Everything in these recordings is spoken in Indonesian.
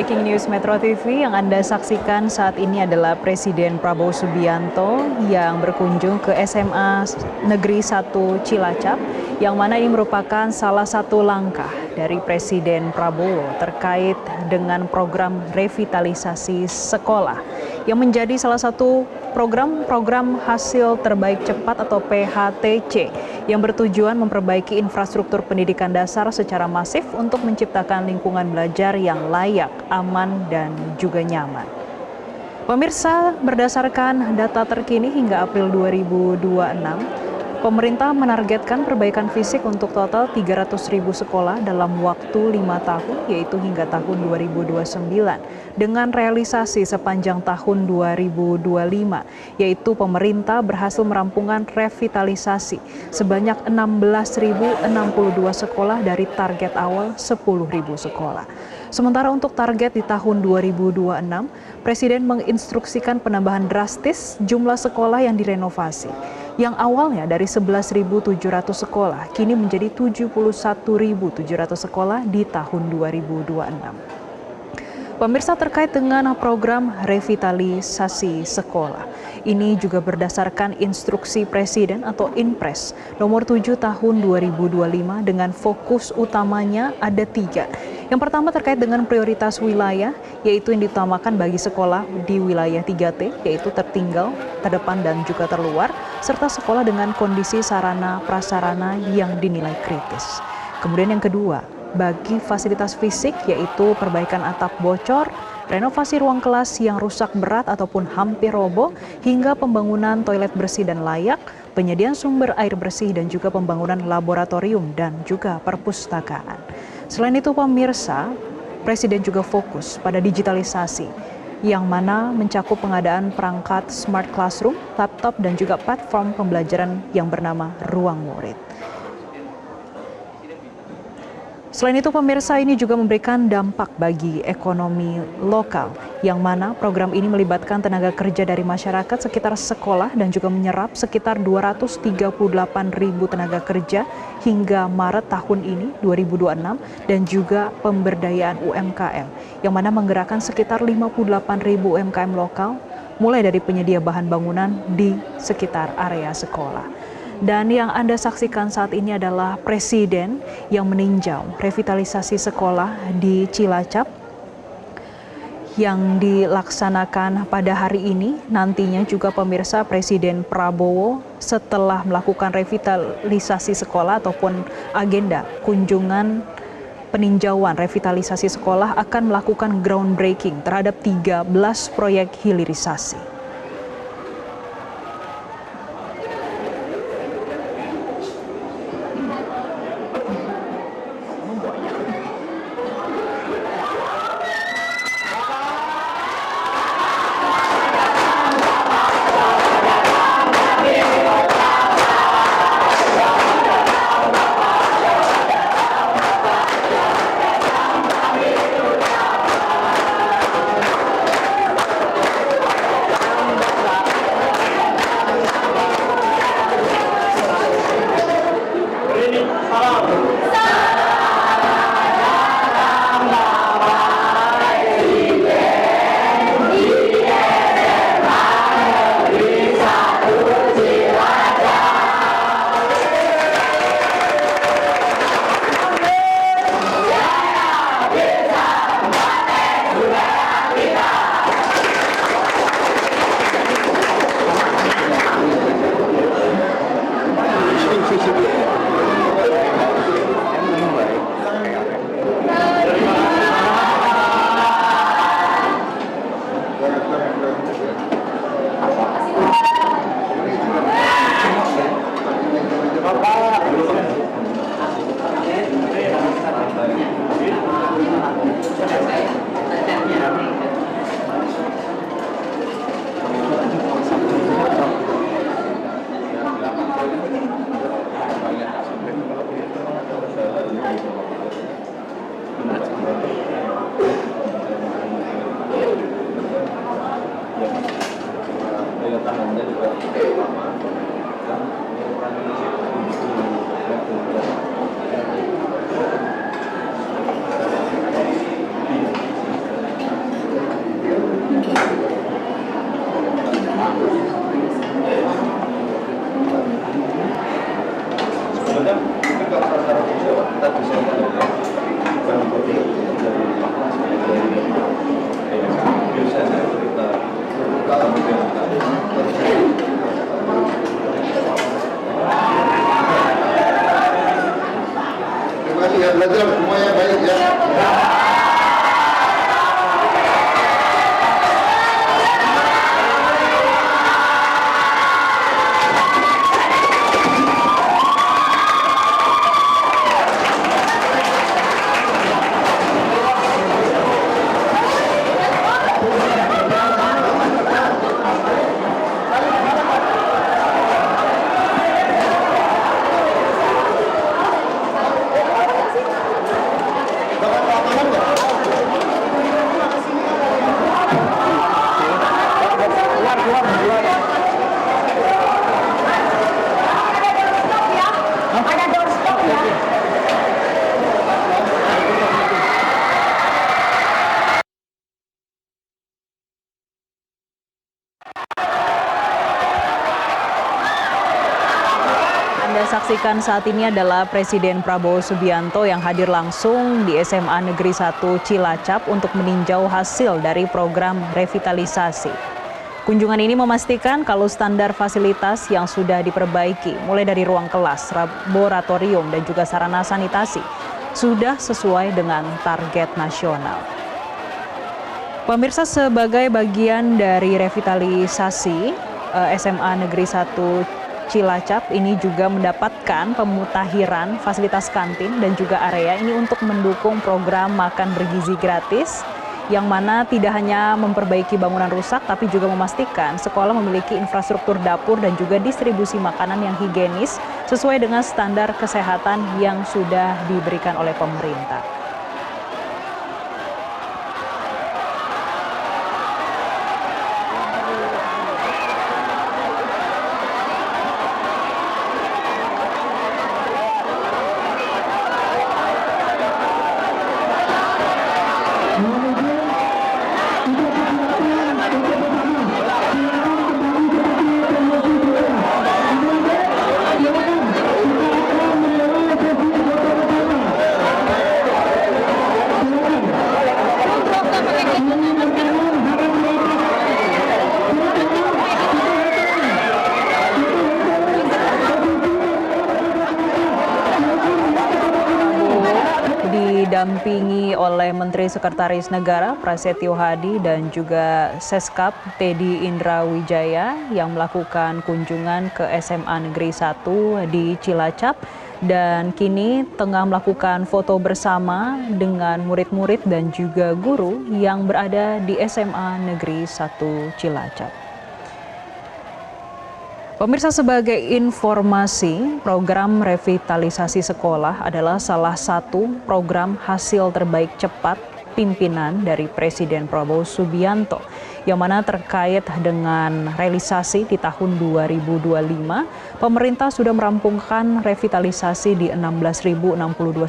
Breaking News Metro TV yang Anda saksikan saat ini adalah Presiden Prabowo Subianto yang berkunjung ke SMA Negeri 1 Cilacap, yang mana ini merupakan salah satu langkah dari Presiden Prabowo terkait dengan program revitalisasi sekolah yang menjadi salah satu program hasil terbaik cepat atau PHTC yang bertujuan memperbaiki infrastruktur pendidikan dasar secara masif untuk menciptakan lingkungan belajar yang layak, aman, dan juga nyaman. Pemirsa, berdasarkan data terkini hingga April 2026, pemerintah menargetkan perbaikan fisik untuk total 300.000 sekolah dalam waktu 5 tahun, yaitu hingga tahun 2029, dengan realisasi sepanjang tahun 2025, yaitu pemerintah berhasil merampungkan revitalisasi sebanyak 16.062 sekolah dari target awal 10.000 sekolah. Sementara untuk target di tahun 2026, Presiden menginstruksikan penambahan drastis jumlah sekolah yang direnovasi, yang awalnya dari 11.700 sekolah, kini menjadi 71.700 sekolah di tahun 2026. Pemirsa, terkait dengan program revitalisasi sekolah, ini juga berdasarkan instruksi Presiden atau Inpres nomor 7 tahun 2025 dengan fokus utamanya ada 3. Yang pertama terkait dengan prioritas wilayah, yaitu yang diutamakan bagi sekolah di wilayah 3T, yaitu tertinggal, terdepan, dan juga terluar, serta sekolah dengan kondisi sarana prasarana yang dinilai kritis. Kemudian yang kedua, bagi fasilitas fisik, yaitu perbaikan atap bocor, renovasi ruang kelas yang rusak berat ataupun hampir roboh, hingga pembangunan toilet bersih dan layak, penyediaan sumber air bersih, dan juga pembangunan laboratorium dan juga perpustakaan. Selain itu, pemirsa, Presiden juga fokus pada digitalisasi, yang mana mencakup pengadaan perangkat smart classroom, laptop, dan juga platform pembelajaran yang bernama Ruang Murid. Selain itu, pemirsa, ini juga memberikan dampak bagi ekonomi lokal, yang mana program ini melibatkan tenaga kerja dari masyarakat sekitar sekolah dan juga menyerap sekitar 238.000 tenaga kerja hingga Maret tahun ini 2026, dan juga pemberdayaan UMKM, yang mana menggerakkan sekitar 58.000 UMKM lokal, mulai dari penyedia bahan bangunan di sekitar area sekolah. Dan yang Anda saksikan saat ini adalah Presiden yang meninjau revitalisasi sekolah di Cilacap yang dilaksanakan pada hari ini. Nantinya juga pemirsa, Presiden Prabowo setelah melakukan revitalisasi sekolah ataupun agenda kunjungan peninjauan revitalisasi sekolah akan melakukan groundbreaking terhadap 13 proyek hilirisasi. kasih ya, belajar semuanya baik ya. Anda saksikan saat ini adalah Presiden Prabowo Subianto yang hadir langsung di SMA Negeri 1 Cilacap untuk meninjau hasil dari program revitalisasi. Kunjungan ini memastikan kalau standar fasilitas yang sudah diperbaiki, mulai dari ruang kelas, laboratorium, dan juga sarana sanitasi, sudah sesuai dengan target nasional. Pemirsa, sebagai bagian dari revitalisasi, SMA Negeri 1 Cilacap ini juga mendapatkan pemutakhiran fasilitas kantin dan juga area ini untuk mendukung program makan bergizi gratis, yang mana tidak hanya memperbaiki bangunan rusak tapi juga memastikan sekolah memiliki infrastruktur dapur dan juga distribusi makanan yang higienis sesuai dengan standar kesehatan yang sudah diberikan oleh pemerintah. Didampingi oleh Menteri Sekretaris Negara Prasetyo Hadi dan juga Seskap Teddy Indra Wijaya yang melakukan kunjungan ke SMA Negeri 1 di Cilacap dan kini tengah melakukan foto bersama dengan murid-murid dan juga guru yang berada di SMA Negeri 1 Cilacap. Pemirsa, sebagai informasi, program revitalisasi sekolah adalah salah satu program hasil terbaik cepat pimpinan dari Presiden Prabowo Subianto, yang mana terkait dengan realisasi di tahun 2025, pemerintah sudah merampungkan revitalisasi di 16.062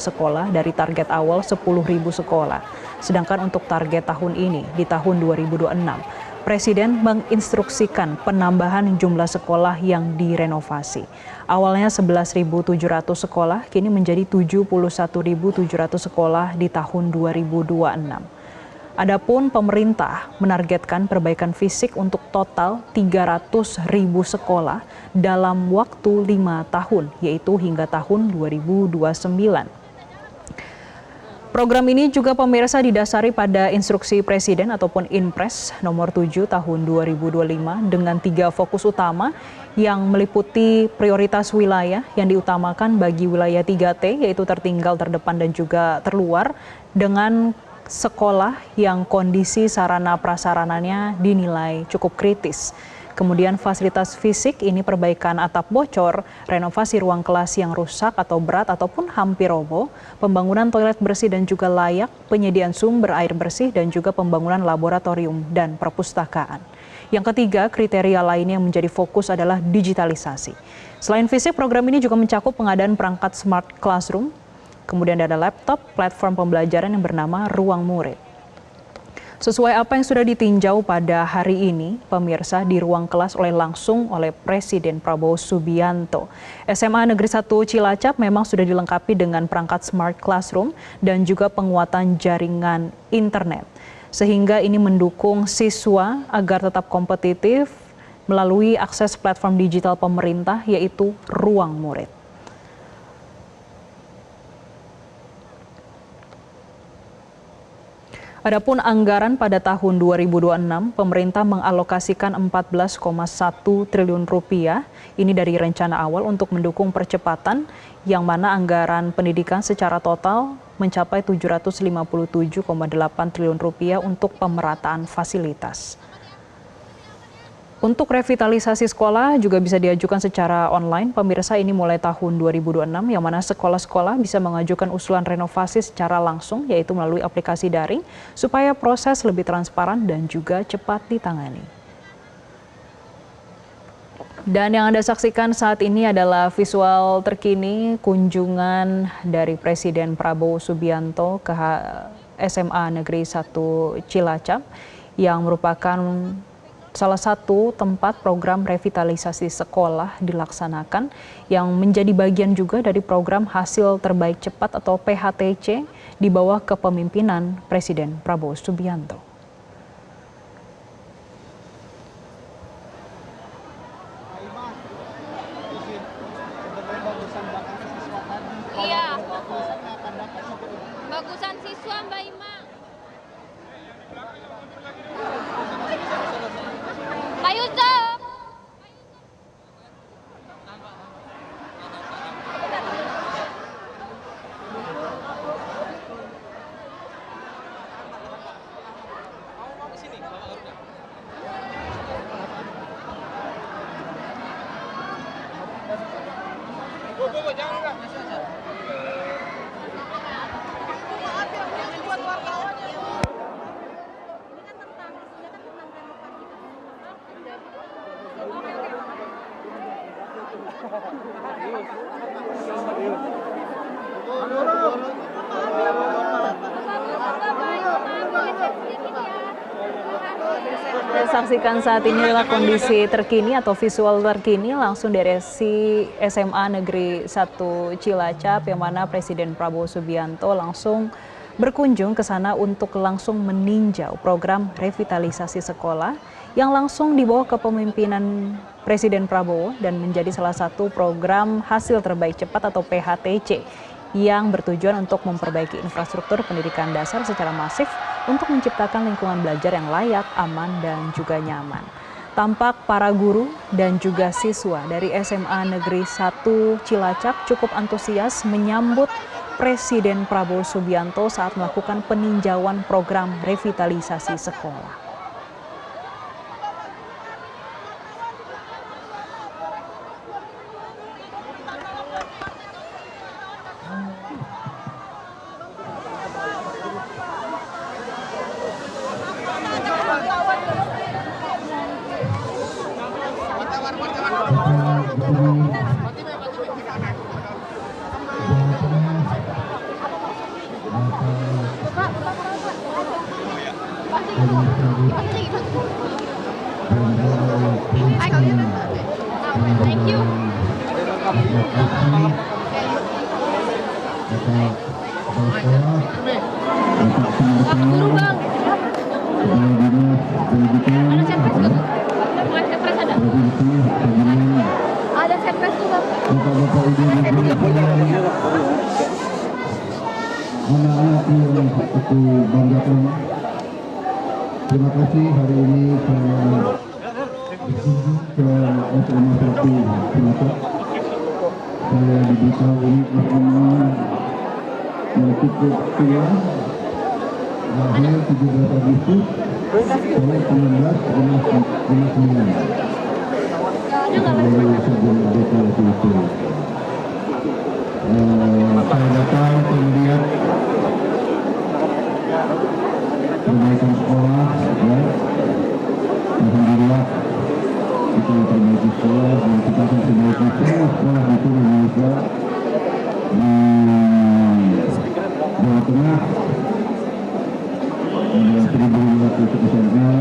sekolah dari target awal 10.000 sekolah. Sedangkan untuk target tahun ini di tahun 2026, Presiden menginstruksikan penambahan jumlah sekolah yang direnovasi. Awalnya 11.700 sekolah, kini menjadi 71.700 sekolah di tahun 2026. Adapun pemerintah menargetkan perbaikan fisik untuk total 300.000 sekolah dalam waktu 5 tahun, yaitu hingga tahun 2029. Program ini juga pemirsa didasari pada instruksi Presiden ataupun Inpres nomor 7 tahun 2025 dengan 3 fokus utama yang meliputi prioritas wilayah yang diutamakan bagi wilayah 3T, yaitu tertinggal, terdepan, dan juga terluar, dengan sekolah yang kondisi sarana prasarananya dinilai cukup kritis. Kemudian fasilitas fisik ini perbaikan atap bocor, renovasi ruang kelas yang rusak atau berat ataupun hampir roboh, pembangunan toilet bersih dan juga layak, penyediaan sumber air bersih, dan juga pembangunan laboratorium dan perpustakaan. Yang ketiga, kriteria lainnya yang menjadi fokus adalah digitalisasi. Selain fisik, program ini juga mencakup pengadaan perangkat smart classroom, kemudian ada laptop, platform pembelajaran yang bernama Ruang Murid. Sesuai apa yang sudah ditinjau pada hari ini, pemirsa, di ruang kelas langsung oleh Presiden Prabowo Subianto, SMA Negeri 1 Cilacap memang sudah dilengkapi dengan perangkat smart classroom dan juga penguatan jaringan internet. Sehingga ini mendukung siswa agar tetap kompetitif melalui akses platform digital pemerintah, yaitu Ruang Murid. Adapun anggaran pada tahun 2026, pemerintah mengalokasikan 14,1 triliun rupiah. Ini dari rencana awal untuk mendukung percepatan, yang mana anggaran pendidikan secara total mencapai 757,8 triliun rupiah untuk pemerataan fasilitas. Untuk revitalisasi sekolah juga bisa diajukan secara online. Pemirsa, ini mulai tahun 2026, yang mana sekolah-sekolah bisa mengajukan usulan renovasi secara langsung, yaitu melalui aplikasi daring, supaya proses lebih transparan dan juga cepat ditangani. Dan yang Anda saksikan saat ini adalah visual terkini kunjungan dari Presiden Prabowo Subianto ke SMA Negeri 1 Cilacap, yang merupakan salah satu tempat program revitalisasi sekolah dilaksanakan, yang menjadi bagian juga dari program hasil terbaik cepat atau PHTC di bawah kepemimpinan Presiden Prabowo Subianto. Iya, bagusan siswa Mbak Ima. Pak Yusuf. Anda saksikan saat ini adalah kondisi terkini atau visual terkini langsung dari SMA Negeri 1 Cilacap, yang mana Presiden Prabowo Subianto langsung berkunjung ke sana untuk langsung meninjau program revitalisasi sekolah yang langsung di bawah kepemimpinan Presiden Prabowo dan menjadi salah satu program hasil terbaik cepat atau PHTC yang bertujuan untuk memperbaiki infrastruktur pendidikan dasar secara masif untuk menciptakan lingkungan belajar yang layak, aman, dan juga nyaman. Tampak para guru dan juga siswa dari SMA Negeri 1 Cilacap cukup antusias menyambut Presiden Prabowo Subianto saat melakukan peninjauan program revitalisasi sekolah. Thank you. Guru bang. Ada servis nggak? Bukan servis ada. Ada servis tuh bang. Anak-anak yang aku banggakan, terima kasih hari ini saya berkunjung ke SMA 1 Cilacap. Saya diberitahu ini pertemuan yang cukup tua, lahir 17 Agustus tahun 1959. Baru saja merdeka waktu itu. Saya datang untuk melihat perbaikan sekolah, ya. Alhamdulillah kita perbaiki sekolah dan kita akan perbaiki semua sekolah di seluruh Indonesia, di Jawa Tengah ada 1.500 SMA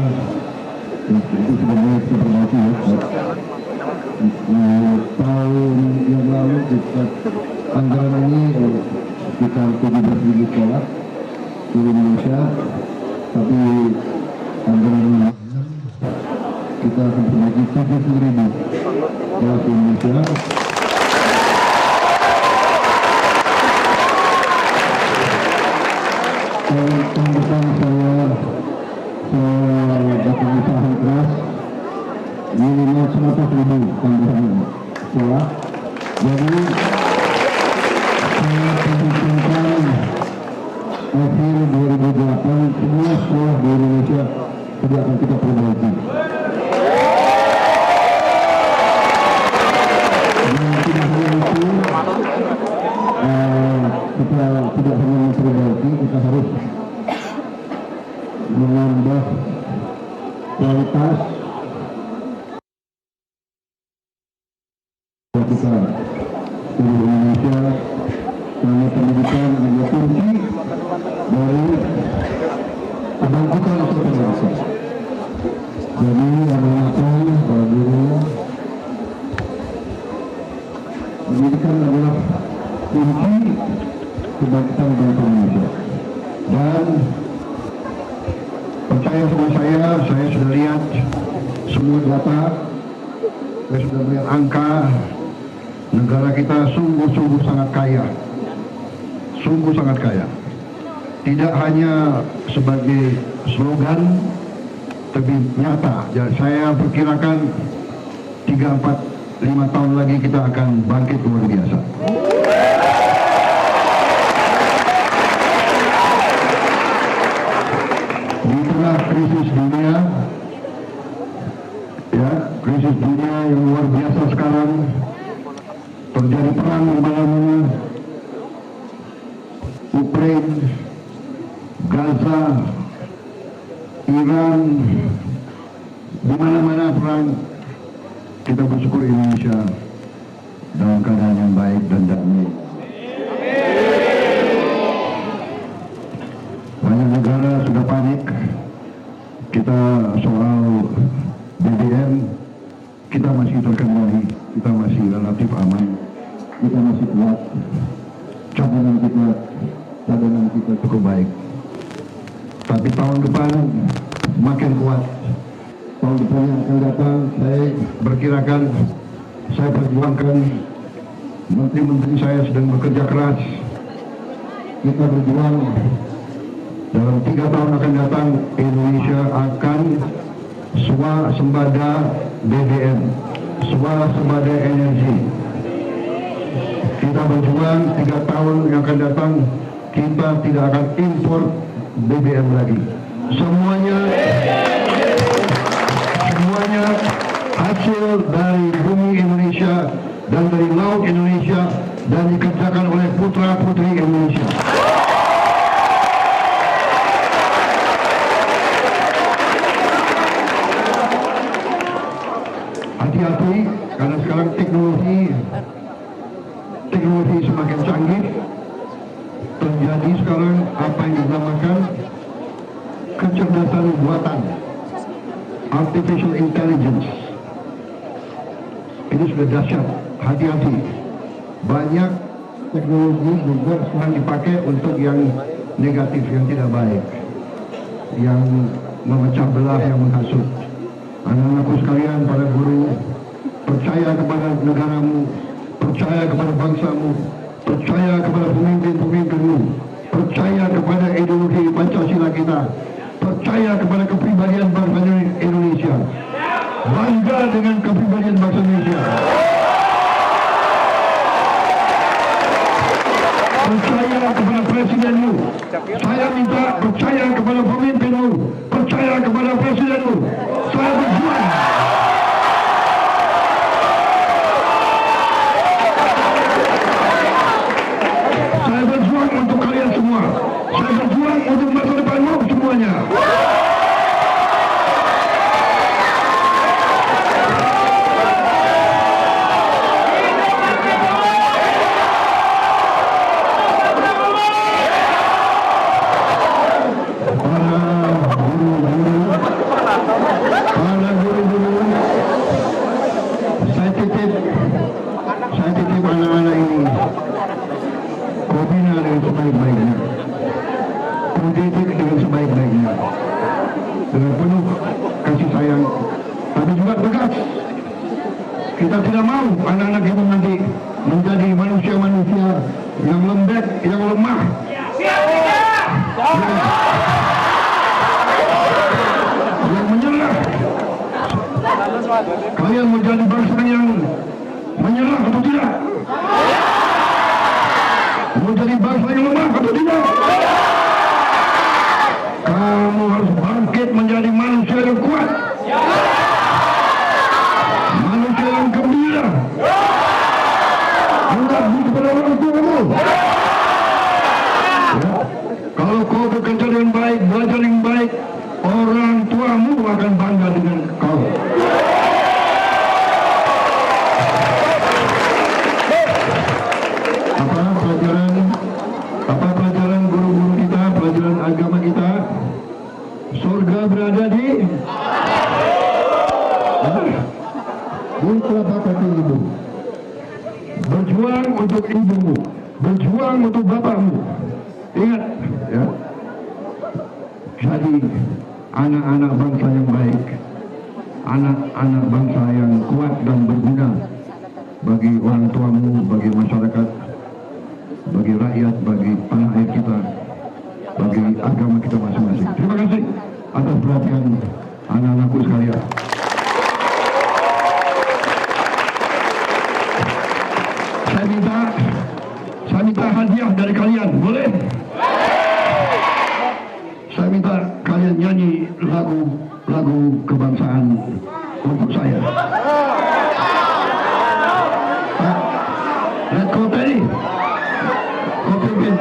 itu sudah mulai kita perbaiki, ya. Tahun yang lalu kita anggaran ini sekitar 17.000 sekolah di Indonesia, tapi anggaran ini kita akan perbaiki 70.000 sekolah di Indonesia. Tahun depan saya akhir 2008 semua sekolah di Indonesia tidak akan kita perbaiki. Dan tidak hanya itu, kita tidak hanya memperbaiki, kita harus menambah kualitas kita di Indonesia. Karena pendidikan adalah kunci dari kebangkitan suatu bangsa. Jadi amanahkan para guru, pendidikan adalah kunci kebangkitan bangsa Indonesia. Dan percaya sama saya sudah lihat semua data, saya sudah melihat angka. Negara kita sungguh-sungguh sangat kaya. Sungguh sangat kaya. Tidak hanya sebagai slogan, tapi nyata. Jadi saya perkirakan 3, 4, 5 tahun lagi kita akan bangkit luar biasa. Di tengah krisis dunia, ya, krisis dunia yang luar biasa sekarang, terjadi perang di mana-mana, Ukraina, Gaza, Iran, di mana-mana perang. Kita bersyukur Indonesia dalam keadaan yang baik dan damai. Banyak negara sudah panik. Kita soal BBM, kita masih terkendali, kita masih relatif aman, kita masih kuat. Cadangan kita cukup baik. Tapi tahun depan makin kuat. Tahun depan yang akan datang, saya perkirakan, saya perjuangkan, menteri-menteri saya sedang bekerja keras. Kita berjuang, dalam 3 tahun akan datang, Indonesia akan swasembada BBM, swasembada energi. Kita berjuang 3 tahun yang akan datang, kita tidak akan impor BBM lagi. Semuanya hasil dari bumi Indonesia dan dari laut Indonesia dan dikerjakan oleh putra-putri Indonesia. Hati-hati, karena sekarang teknologi semakin canggih. Terjadi sekarang apa yang dinamakan kecerdasan buatan, artificial intelligence. Ini sudah dahsyat, hati-hati. Banyak teknologi juga sekarang dipakai untuk yang negatif, yang tidak baik, yang memecah belah, yang menghasut. Anak-anakku sekalian, para guru, percaya kepada negaramu, percaya kepada bangsamu, percaya kepada pemimpin-pemimpinmu, percaya kepada ideologi Pancasila kita, percaya kepada kepribadian bangsa Indonesia, bangga dengan kepribadian bangsa Indonesia, percaya kepada presidenmu. Saya minta percaya kepada pemimpinmu, percaya kepada presidenmu. Saya berjuang. Saya berjuang untuk kalian semua. Saya berjuang untuk masa depanmu semuanya. Para guru-guru, saya titip anak-anak ini. Kau bina dengan sebaik-baiknya, kau didik dengan sebaik-baiknya, dengan penuh kasih sayang, tapi juga tegas. Kita tidak mau anak-anak kita nanti menjadi manusia-manusia yang lembek, yang lemah, yang menyerah. Kalian mau jadi bangsa yang menyerah atau tidak? Mau jadi bangsa yang lemah atau tidak? Anda berada di telapak kaki ibu. Berjuang untuk ibumu, berjuang untuk bapakmu. Ingat, ya. Jadi anak-anak bangsa yang baik, anak-anak bangsa yang kuat dan berguna bagi orang tuamu, bagi masyarakat, bagi rakyat, bagi tanah air kita, bagi agama kita masing-masing. Terima kasih atas perhatian anak-anakku sekalian. Saya minta hadiah dari kalian, boleh? Saya minta kalian nyanyi lagu kebangsaan untuk saya. Lihat kopi ini. Kopi ini.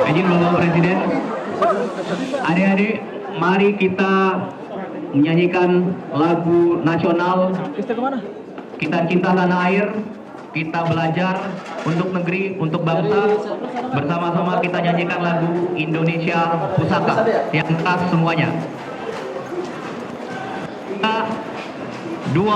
Izin Bapak Presiden, adik-adik, mari kita menyanyikan lagu nasional. Kita cinta tanah air, kita belajar untuk negeri, untuk bangsa. Bersama-sama kita nyanyikan lagu Indonesia Pusaka yang khas semuanya. Kita dua.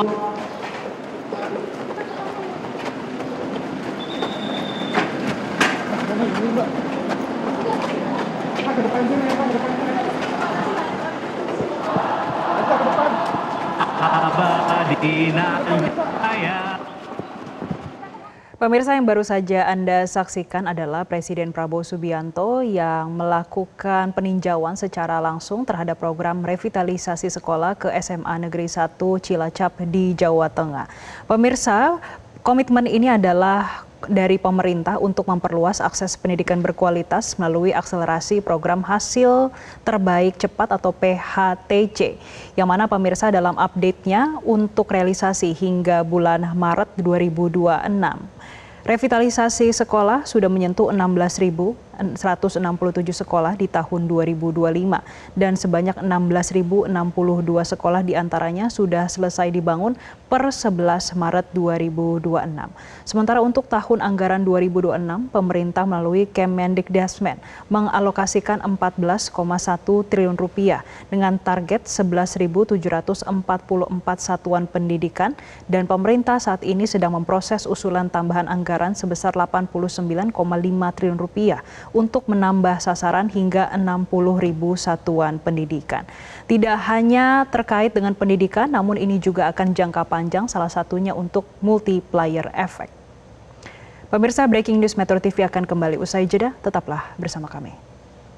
Pemirsa, yang baru saja Anda saksikan adalah Presiden Prabowo Subianto yang melakukan peninjauan secara langsung terhadap program revitalisasi sekolah ke SMA Negeri 1 Cilacap di Jawa Tengah. Pemirsa, komitmen ini adalah dari pemerintah untuk memperluas akses pendidikan berkualitas melalui akselerasi program hasil terbaik cepat atau PHTC, yang mana pemirsa dalam update-nya untuk realisasi hingga bulan Maret 2026. Revitalisasi sekolah sudah menyentuh 16.167 sekolah di tahun 2025 dan sebanyak 16.062 sekolah diantaranya sudah selesai dibangun per 11 Maret 2026. Sementara untuk tahun anggaran 2026, pemerintah melalui Kemendikdasmen mengalokasikan 14,1 triliun rupiah dengan target 11.744 satuan pendidikan, dan pemerintah saat ini sedang memproses usulan tambahan anggaran sebesar 89,5 triliun rupiah untuk menambah sasaran hingga 60.000 satuan pendidikan. Tidak hanya terkait dengan pendidikan, namun ini juga akan jangka panjang, salah satunya untuk multiplier effect. Pemirsa, Breaking News Metro TV akan kembali usai jeda, tetaplah bersama kami.